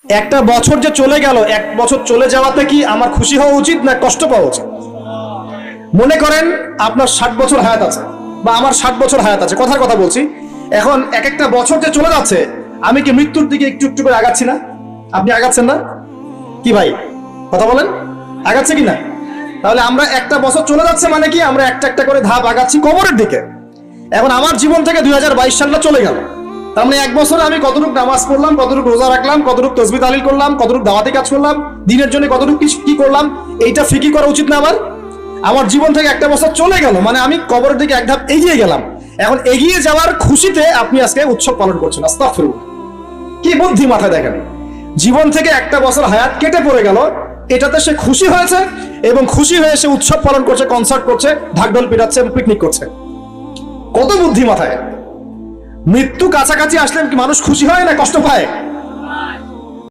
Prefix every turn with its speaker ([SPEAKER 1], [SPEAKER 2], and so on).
[SPEAKER 1] একটা বছর যে চলে গেল, এক বছর চলে যাওয়াতে কি আমার খুশি হওয়া উচিত না কষ্ট পাওয়া উচিত? মনে করেন আপনার 60 বছর হায়াত আছে, বা আমার 60 বছর হায়াত আছে, কথার কথা বলছি। এখন এক একটা বছর যে চলে যাচ্ছে, আমি কি মৃত্যুর দিকে একটু একটু করে আগাচ্ছি না? আপনি আগাচ্ছেন না কি ভাই? কথা বলেন, আগাচ্ছে কি না? তাহলে আমরা একটা বছর চলে যাচ্ছে মানে কি, আমরা একটা একটা করে ধাপ আগাচ্ছি কবরের দিকে। এখন আমার জীবন থেকে 2022 সালটা চলে গেল, তার মানে এক বছরে আমি কতটুকু নামাজ পড়লাম, কতটুকু রোজা রাখলাম, কতটুকু তসবিহ তাহলিল করলাম, কতটুকু দাওয়াতি কাজ করলাম, দিনের জন্য কতটুকু কি করলাম, এইটা ফিকি করা উচিত না আমার? আমার জীবন থেকে একটা বছর চলে গেল মানে আমি কবরের দিকে এক ধাপ এগিয়ে গেলাম। এখন এগিয়ে যাওয়ার খুশিতে আপনি আজকে উৎসব পালন করছেন। আস্তাগফিরুল্লাহ, কি বুদ্ধি মাথায় দেখেন। জীবন থেকে একটা বছর হায়াত কেটে পড়ে গেল, এটাতে সে খুশি হয়েছে এবং খুশি হয়ে সে উৎসব পালন করছে, কনসার্ট করছে, ঢাকঢোল পিটাচ্ছে এবং পিকনিক করছে। কত বুদ্ধি মাথায়! মৃত্যু কাছাকাছি আসলে কি মানুষ খুশি হয় না কষ্ট পায়?